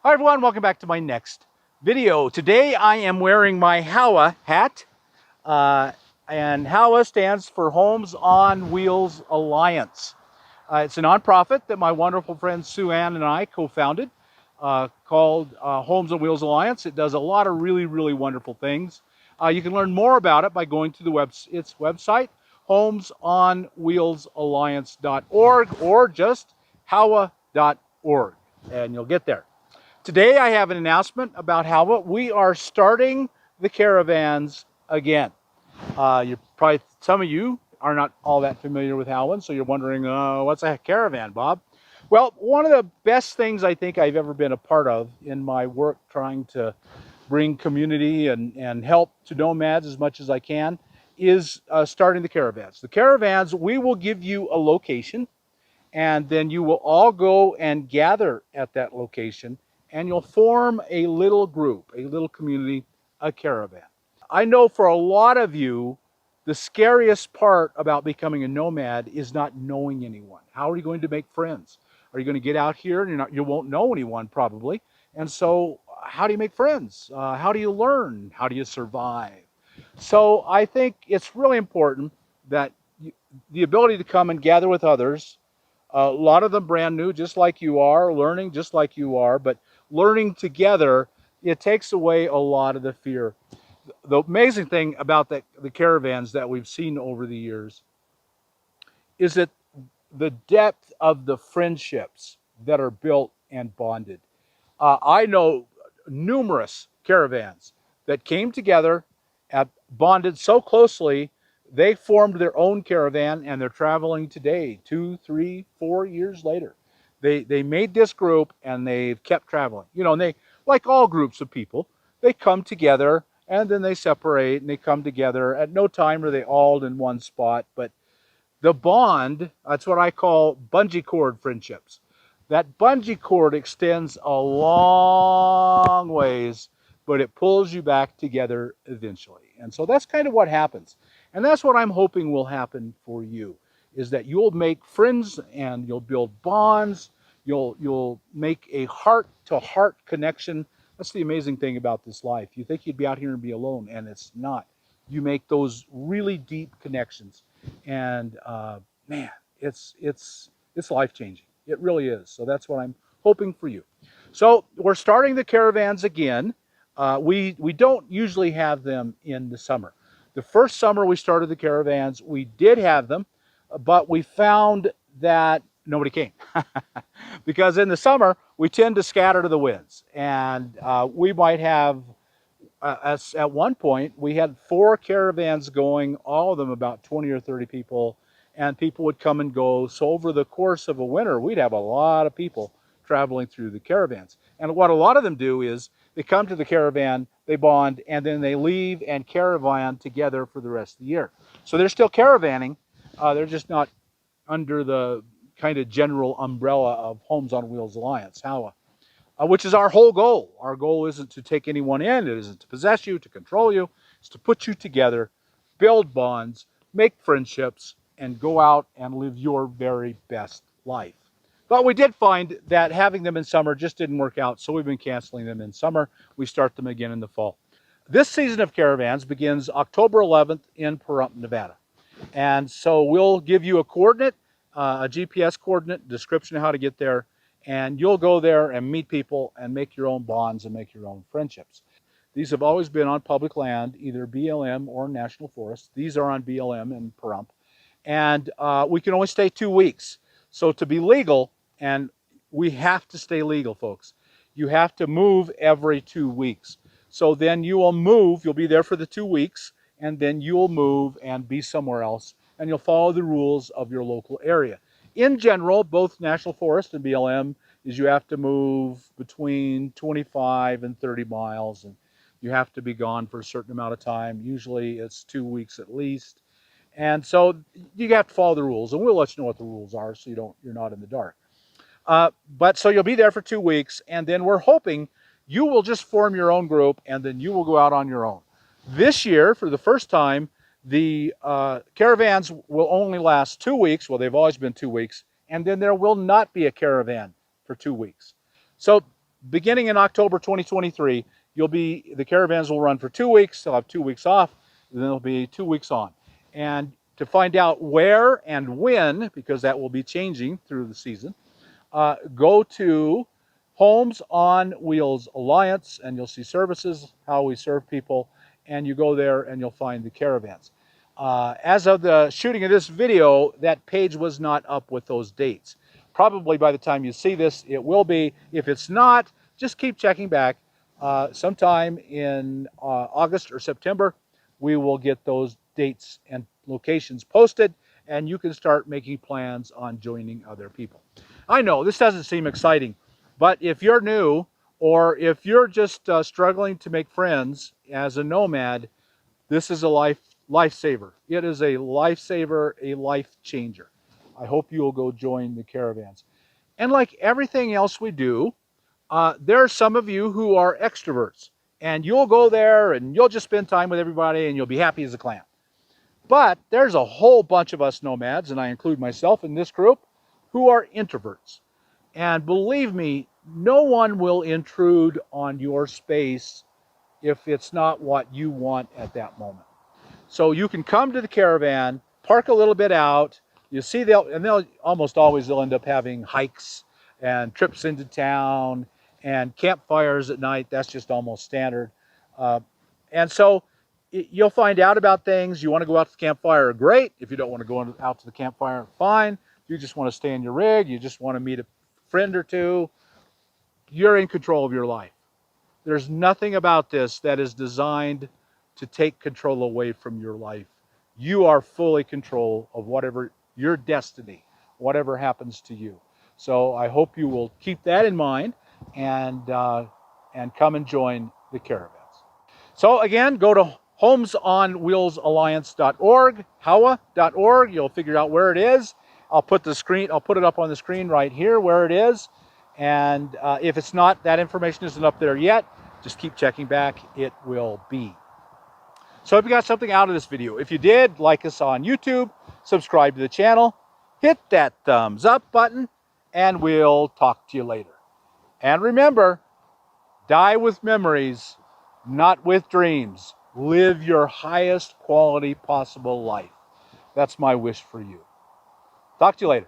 Hi everyone, welcome back to my next video. Today I am wearing my HOWA hat, and HOWA stands for Homes on Wheels Alliance. It's a nonprofit that my wonderful friend Sue Ann and I co-founded, called Homes on Wheels Alliance. It does a lot of really wonderful things. You can learn more about it by going to its website, homesonwheelsalliance.org, or just howa.org, and you'll get there. Today I have an announcement about HOWA. We are starting the caravans again. Some of you are not all that familiar with HOWA, so you're wondering, what's a caravan, Bob? Well, one of the best things I think I've ever been a part of in my work trying to bring community and help to nomads as much as I can is starting the caravans. The caravans, we will give you a location, and then you will all go and gather at that location, and you'll form a little group, a little community, a caravan. I know for a lot of you, the scariest part about becoming a nomad is not knowing anyone. How are you going to make friends? Are you going to get out here and you won't know anyone probably? And so how do you make friends? How do you learn? How do you survive? So I think it's really important that the ability to come and gather with others, a lot of them brand new, just like you are, learning just like you are, but learning together, it takes away a lot of the fear. The amazing thing about the caravans that we've seen over the years is that the depth of the friendships that are built and bonded. I know numerous caravans that came together, bonded so closely, they formed their own caravan, and they're traveling today, 2, 3, 4 years later. They made this group and they've kept traveling. You know, and they, like all groups of people, they come together and then they separate and they come together. At no time are they all in one spot, but the bond, that's what I call bungee cord friendships. That bungee cord extends a long ways, but it pulls you back together eventually. And so that's kind of what happens. And that's what I'm hoping will happen for you, is that you'll make friends and you'll build bonds. You'll make a heart-to-heart connection. That's the amazing thing about this life. You think you'd be out here and be alone, and it's not. You make those really deep connections, and man, it's life-changing. It really is. So that's what I'm hoping for you. So we're starting the caravans again. We don't usually have them in the summer. The first summer we started the caravans, we did have them, but we found that nobody came. Because in the summer, we tend to scatter to the winds. And we might have, at one point, we had 4 caravans going, all of them about 20 or 30 people, and people would come and go. So over the course of a winter, we'd have a lot of people traveling through the caravans. And what a lot of them do is they come to the caravan, they bond, and then they leave and caravan together for the rest of the year. So they're still caravanning. They're just not under the kind of general umbrella of Homes on Wheels Alliance, HOWA, which is our whole goal. Our goal isn't to take anyone in, it isn't to possess you, to control you, it's to put you together, build bonds, make friendships, and go out and live your very best life. But we did find that having them in summer just didn't work out, so we've been canceling them in summer. We start them again in the fall. This season of caravans begins October 11th in Pahrump, Nevada. And so we'll give you a coordinate, a GPS coordinate, description of how to get there, and you'll go there and meet people and make your own bonds and make your own friendships. These have always been on public land, either BLM or national forest. These are on BLM in Pahrump. And we can only stay 2 weeks. So to be legal, and we have to stay legal, folks, you have to move every 2 weeks. So then you will move, you'll be there for the 2 weeks, and then you'll move and be somewhere else, and you'll follow the rules of your local area. In general, both National Forest and BLM is you have to move between 25 and 30 miles, and you have to be gone for a certain amount of time. Usually it's 2 weeks at least. And so you have to follow the rules, and we'll let you know what the rules are so you're not in the dark. But so you'll be there for 2 weeks, and then we're hoping you will just form your own group, and then you will go out on your own. This year, for the first time, the caravans will only last 2 weeks. Well, they've always been 2 weeks, and then there will not be a caravan for 2 weeks. So beginning in October 2023, the Caravans will run for 2 weeks. They'll have 2 weeks off, then they'll be 2 weeks on. And to find out where and when, because that will be changing through the season, go to Homes on Wheels Alliance, and you'll see services, how we serve people, and you go there and you'll find the Caravans. As of the shooting of this video, that page was not up with those dates. Probably by the time you see this, it will be. If it's not, just keep checking back. Sometime in August or September, we will get those dates and locations posted, and you can start making plans on joining other people. I know this doesn't seem exciting, but if you're new, or if you're just struggling to make friends as a nomad, this is a lifesaver. It is a lifesaver, a life changer. I hope you will go join the Caravans. And like everything else we do, there are some of you who are extroverts, and you'll go there and you'll just spend time with everybody and you'll be happy as a clam. But there's a whole bunch of us nomads, and I include myself in this group, who are introverts. And believe me, no one will intrude on your space if it's not what you want at that moment. So you can come to the Caravan, park a little bit out. You see, they'll almost always end up having hikes and trips into town and campfires at night. That's just almost standard. And so you'll find out about things. You want to go out to the campfire, great. If you don't want to go out to the campfire, fine. You just want to stay in your rig, you just want to meet a friend or two, you're in control of your life. There's nothing about this that is designed to take control away from your life. You are fully in control of whatever your destiny, whatever happens to you. So I hope you will keep that in mind and come and join the Caravans. So again, go to homesonwheelsalliance.org, HOWA.org. You'll figure out where it is. I'll put it up on the screen right here where it is. And if it's not, that information isn't up there yet, just keep checking back. It will be. So if you got something out of this video, if you did, like us on YouTube, subscribe to the channel, hit that thumbs up button, and we'll talk to you later. And remember, die with memories, not with dreams. Live your highest quality possible life. That's my wish for you. Talk to you later.